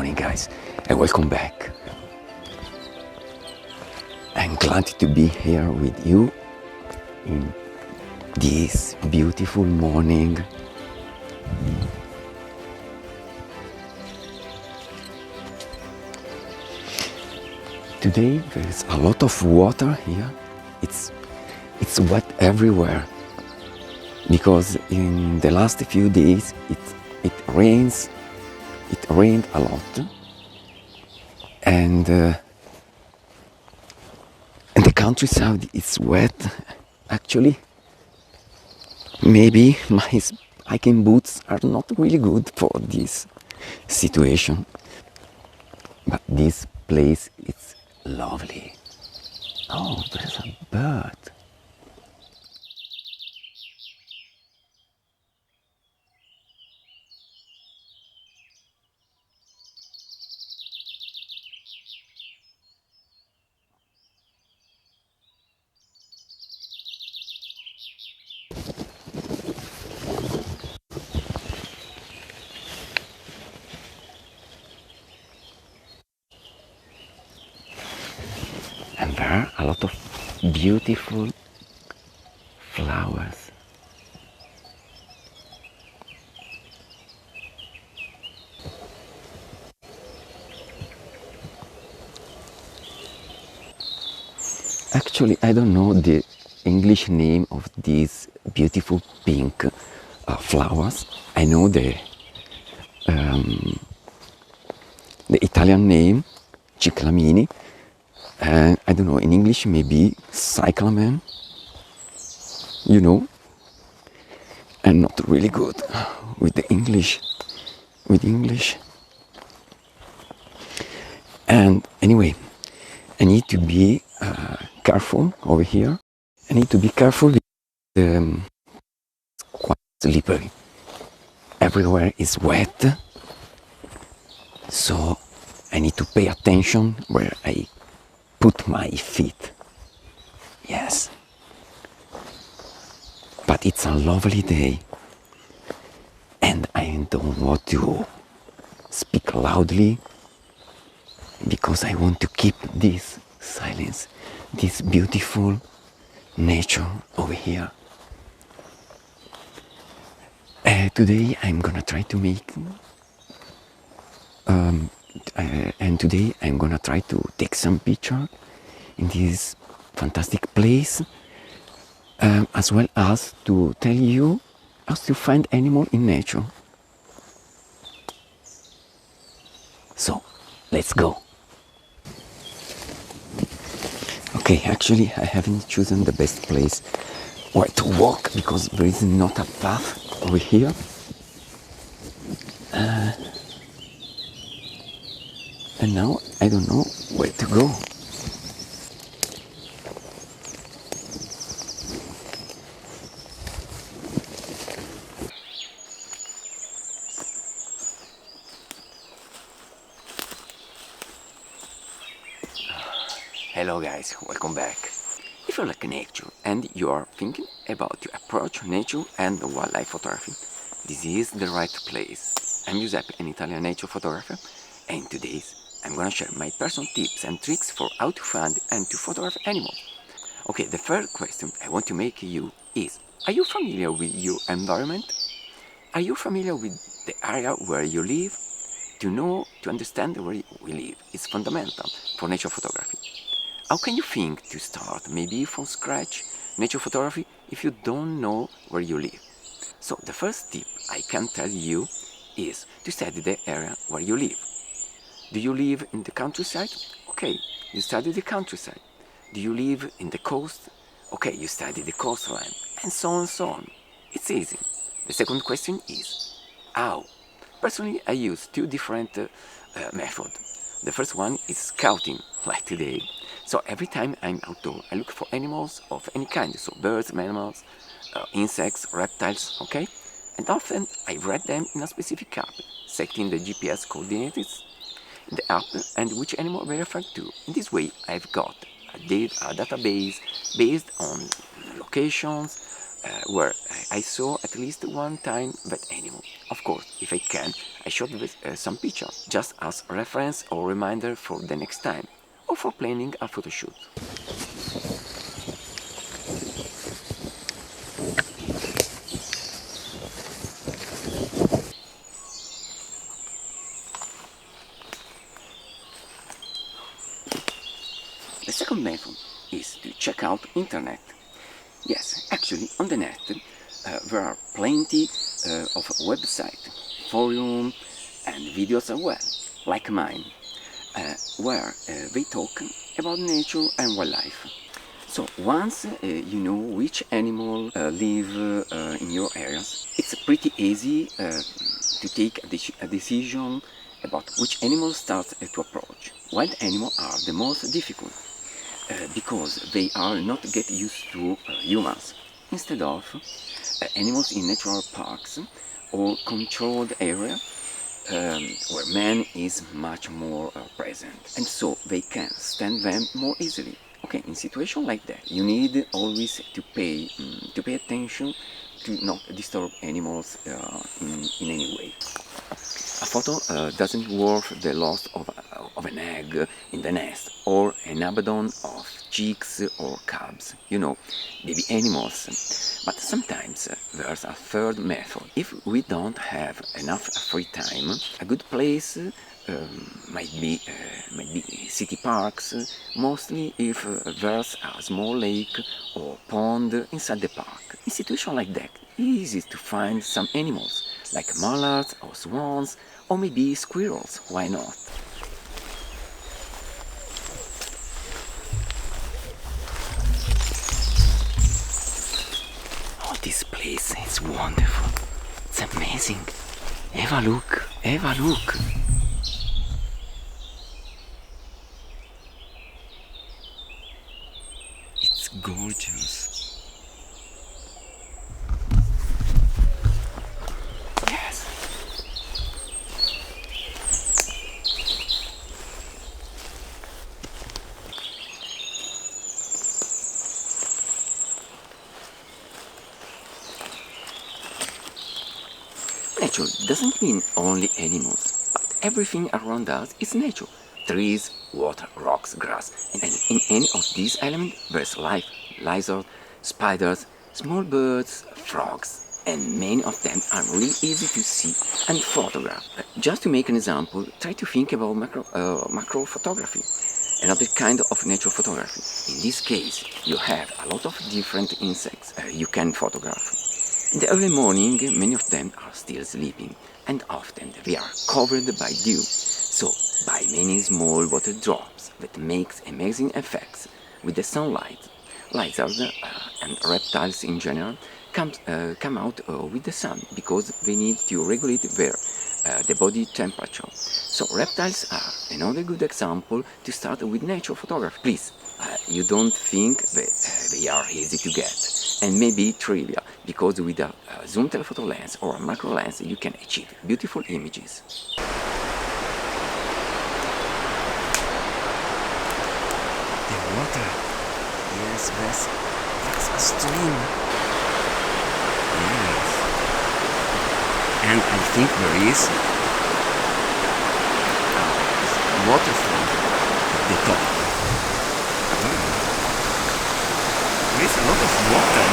morning, guys, and welcome back. I'm glad to be here with you in this beautiful morning. Today there's a lot of water here. It's wet everywhere because in the last few days it rains. It rained a lot, and the countryside is wet. Actually, maybe my hiking boots are not really good for this situation, but this place is lovely. Oh, there's a bird. And there are a lot of beautiful flowers. Actually, I don't know the English name of these beautiful pink flowers. I know the Italian name, ciclamini, and I don't know, in English maybe cyclamen, you know. I'm not really good with the English, And anyway, I need to be careful over here. I need to be careful because it's quite slippery. Everywhere is wet, so I need to pay attention where I put my feet. Yes. But it's a lovely day, and I don't want to speak loudly because I want to keep this silence, this beautiful nature over here. Today I'm gonna try to make today I'm gonna try to take some picture in this fantastic place, as well as to tell you how to find animal in nature. So let's go. Okay, actually I haven't chosen the best place where to walk because there is not a path over here. And now I don't know where to go. Hello guys, welcome back. If you like nature and you are thinking about to approach nature and wildlife photography, this is the right place. I'm Giuseppe, an Italian nature photographer, and today I'm gonna share my personal tips and tricks for how to find and to photograph animals. Okay, the first question I want to make you is, are you familiar with your environment? Are you familiar with the area where you live? To understand where we live is fundamental for nature photography. How can you think to start, maybe from scratch, nature photography if you don't know where you live? So the first tip I can tell you is to study the area where you live. Do you live in the countryside? Okay, you study the countryside. Do you live in the coast? Okay, you study the coastline, and so on and so on. It's easy. The second question is, how? Personally, I use two different methods. The first one is scouting, like today. So every time I'm outdoor, I look for animals of any kind, so birds, mammals, insects, reptiles, okay? And often I read them in a specific app, setting the GPS coordinates in the app and which animal they refer to. In this way, I've got a database based on locations, where I saw at least one time that animal. Of course, if I can, I shot some pictures, just as reference or reminder for the next time, or for planning a photo shoot. The second method is to check out internet. Yes, actually on the net there are plenty of websites, forums and videos as well, like mine, where they talk about nature and wildlife. So once you know which animal live in your areas, it's pretty easy to take a decision about which animal start to approach. Wild animals are the most difficult because they are not get used to humans. Instead of animals in natural parks or controlled area where man is much more present, and so they can stand them more easily. Okay, in situation like that, you need always to pay attention to not disturb animals in any way. A photo doesn't worth the loss of an egg in the nest or an abandon of chicks or cubs, you know, baby animals. But sometimes there's a third method. If we don't have enough free time, a good place might be city parks, mostly if there's a small lake or pond inside the park. In situations like that, it's easy to find some animals, like mallards or swans, or maybe squirrels, why not? Oh, this place is wonderful. It's amazing. Have a look, have a look. It's gorgeous. Yes. Nature doesn't mean only animals, but everything around us is nature. Trees, water, rocks, grass, and in any of these elements there's life, lizards, spiders, small birds, frogs, and many of them are really easy to see and photograph. Just to make an example, try to think about macro photography, another kind of nature photography. In this case, you have a lot of different insects you can photograph. In the early morning, many of them are still sleeping, and often they are covered by dew, so by many small water drops that makes amazing effects with the sunlight. Lizards and reptiles in general come out with the sun because they need to regulate the body temperature. So reptiles are another good example to start with nature photography. Please, you don't think that they are easy to get and maybe trivial, because with a zoom telephoto lens or a macro lens you can achieve beautiful images. The water, yes, that's a stream. Yes, and I think there is a waterfall at the top. There is a lot of water.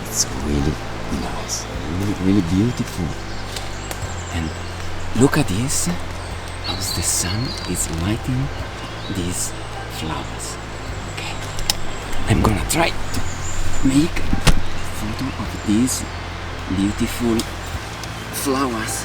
It's really nice, really beautiful. And look at this, how the sun is lighting these flowers. Okay, I'm gonna try to make a photo of these beautiful flowers.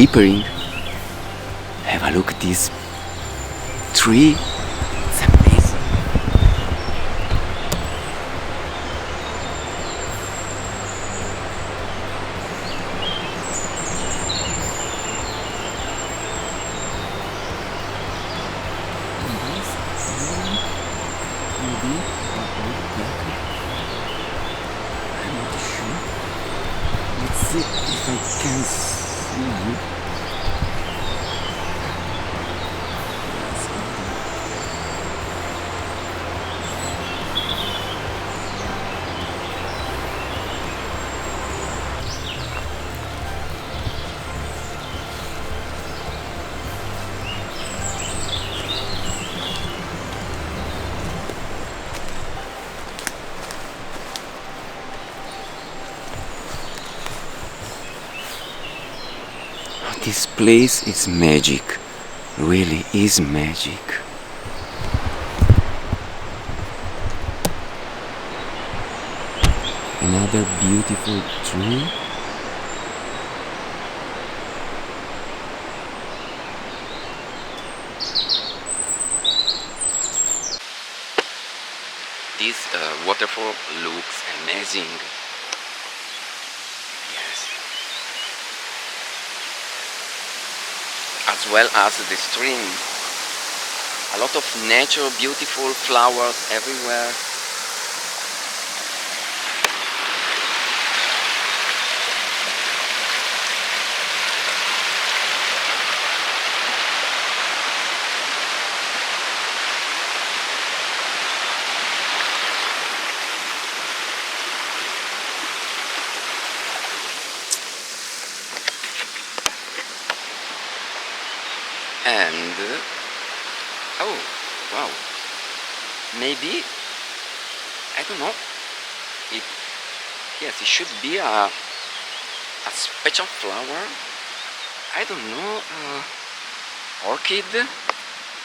flippering. Have a look at this tree. It's amazing. I'm not sure. Let's see if I can see. This place is magic, really is magic. Another beautiful tree. This waterfall looks amazing. As well as the stream. A lot of nature, beautiful flowers everywhere. And oh wow, maybe, I don't know, it, yes, it should be a special flower, I don't know, orchid,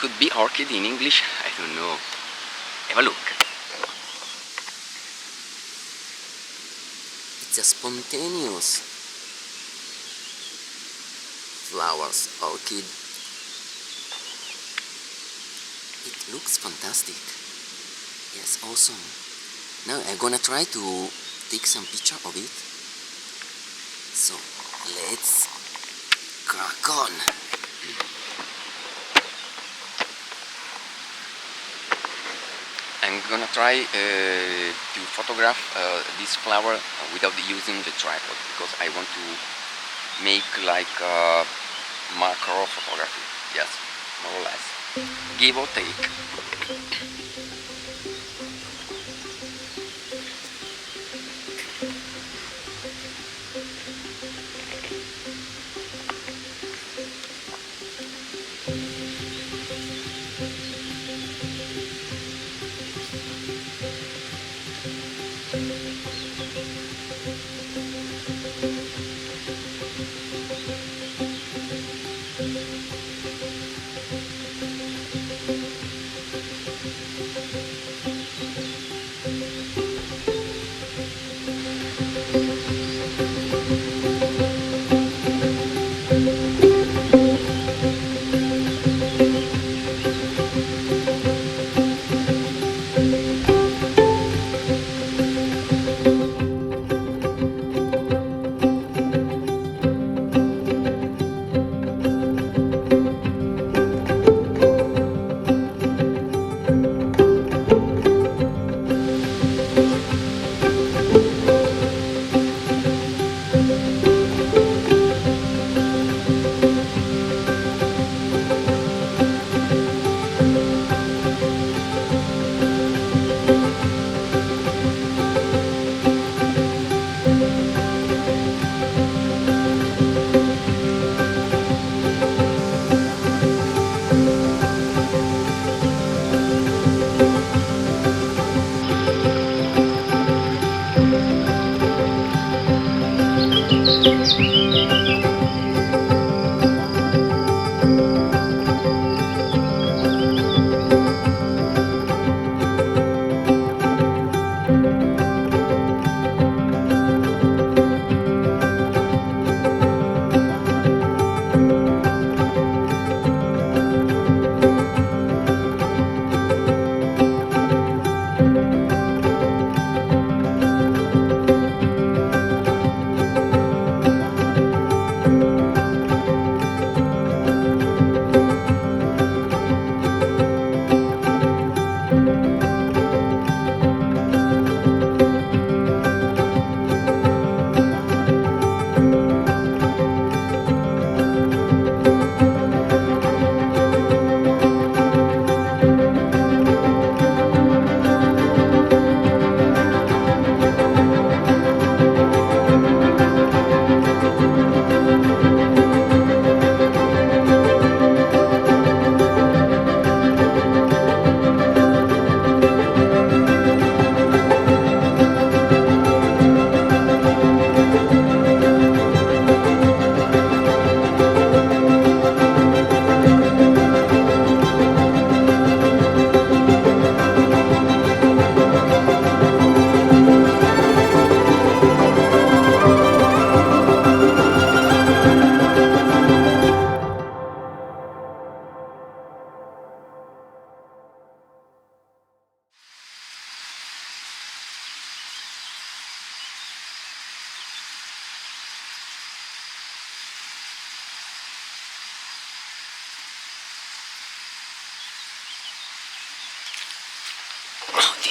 could be orchid in English, I don't know. Have a look. It's a spontaneous flowers, orchid. It looks fantastic. Yes, awesome. Now I'm gonna try to take some picture of it. So let's crack on. I'm gonna try to photograph this flower without using the tripod, because I want to make like macro photography. Yes, more or less. Give or take.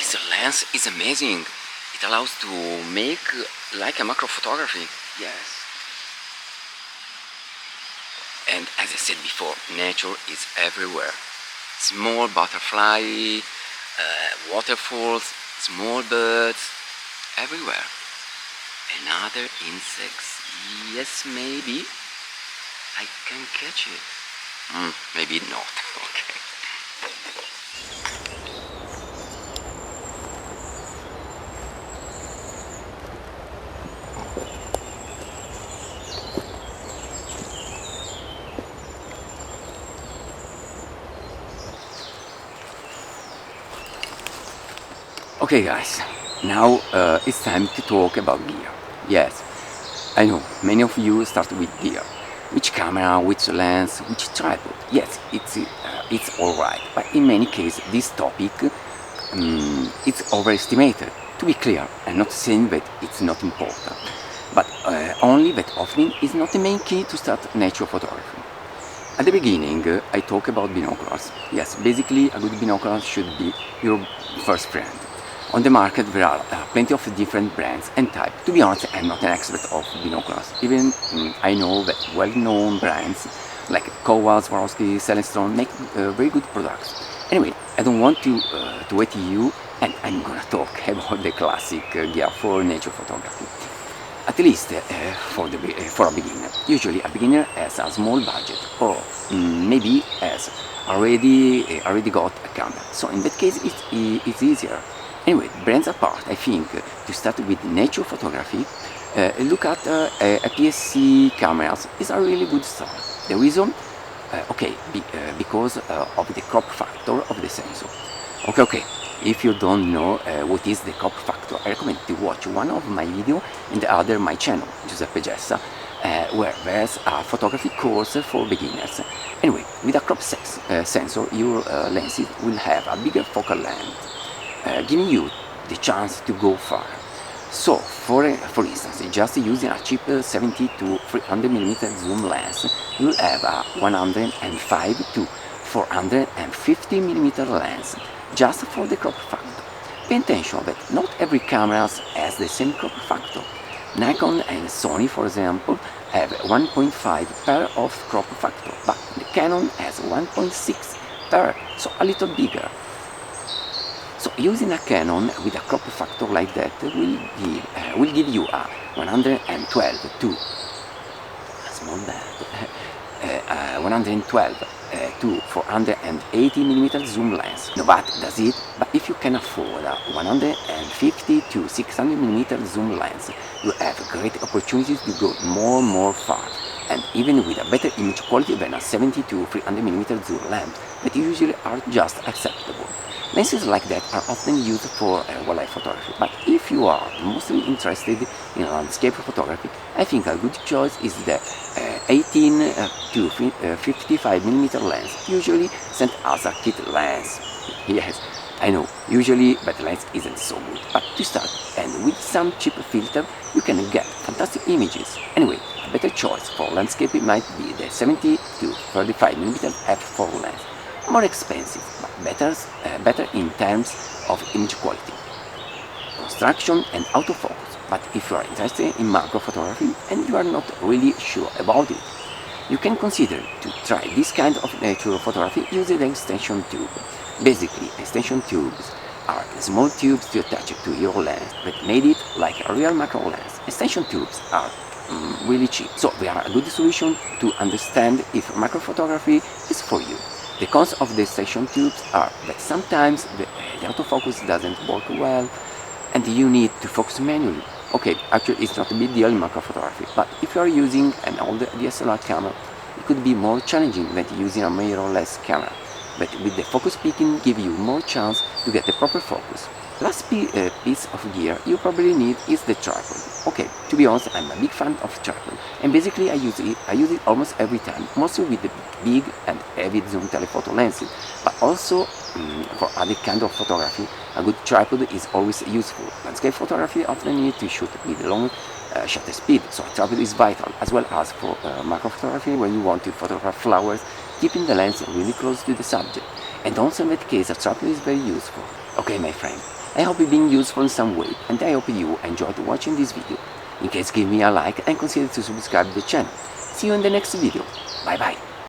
This lens is amazing. It allows to make like a macro photography. Yes. And as I said before, nature is everywhere. Small butterfly, waterfalls, small birds, everywhere. Another insects, yes, maybe I can catch it. Maybe not. Okay. Okay guys, now it's time to talk about gear. Yes, I know, many of you start with gear. Which camera, which lens, which tripod. Yes, it's alright, but in many cases this topic it's overestimated. To be clear, I'm not saying that it's not important, but only that often is not the main key to start nature photography. At the beginning, I talk about binoculars. Yes, basically a good binocular should be your first friend. On the market there are plenty of different brands and types. To be honest, I'm not an expert of binoculars. Even I know that well-known brands like Kowa, Swarovski, Celestron make very good products. Anyway, I don't want to wait you, and I'm gonna talk about the classic gear for nature photography. At least for a beginner. Usually a beginner has a small budget, or maybe has already got a camera. So in that case it's easier. Anyway, brands apart, I think to start with nature photography, look at APS-C cameras is a really good start. The reason, because of the crop factor of the sensor. Okay. If you don't know what is the crop factor, I recommend to watch one of my videos and the other my channel, Giuseppe Gessa, where there's a photography course for beginners. Anyway, with a crop sensor, your lenses will have a bigger focal length, giving you the chance to go far. So, for instance, just using a cheap 70 to 300 mm zoom lens, you'll have a 105 to 450 mm lens, just for the crop factor. Pay attention that not every camera has the same crop factor. Nikon and Sony, for example, have 1.5 pair of crop factor, but the Canon has 1.6 pair, so a little bigger. So using a Canon with a crop factor like that will give you a 112 to a small bad, 112 to 480 mm zoom lens. Nobody does it, but if you can afford a 150 to 600 mm zoom lens, you have great opportunities to go more far, and even with a better image quality than a 70 to 300 mm zoom lens that usually are just acceptable. Lenses like that are often used for wildlife photography, but if you are mostly interested in landscape photography, I think a good choice is the 18 to 55 mm lens, usually sent as a kit lens. Yes, I know, usually that lens isn't so good, but to start, and with some cheap filter, you can get fantastic images. Anyway, a better choice for landscape might be the 70 to 35 mm f4 lens. More expensive, but better in terms of image quality, construction and autofocus. But if you are interested in macro photography and you are not really sure about it, you can consider to try this kind of nature photography using the extension tube. Basically, extension tubes are small tubes to attach to your lens that made it like a real macro lens. Extension tubes are really cheap, so they are a good solution to understand if macro photography is for you. The cons of the extension tubes are that sometimes the autofocus doesn't work well and you need to focus manually. Okay, actually it's not a big deal in macro photography, but if you are using an old DSLR camera, it could be more challenging than using a mirrorless camera, but with the focus peaking give you more chance to get the proper focus. Last piece of gear you probably need is the tripod. Okay, to be honest, I'm a big fan of tripod, and basically I use it almost every time, mostly with the big and heavy zoom telephoto lenses, but also for other kind of photography, a good tripod is always useful. Landscape photography often need to shoot with long shutter speed, so a tripod is vital, as well as for macro photography when you want to photograph flowers, keeping the lens really close to the subject. And also in that case, a tripod is very useful. Okay, my friend, I hope it being useful in some way, and I hope you enjoyed watching this video. In case, give me a like and consider to subscribe to the channel. See you in the next video. Bye bye.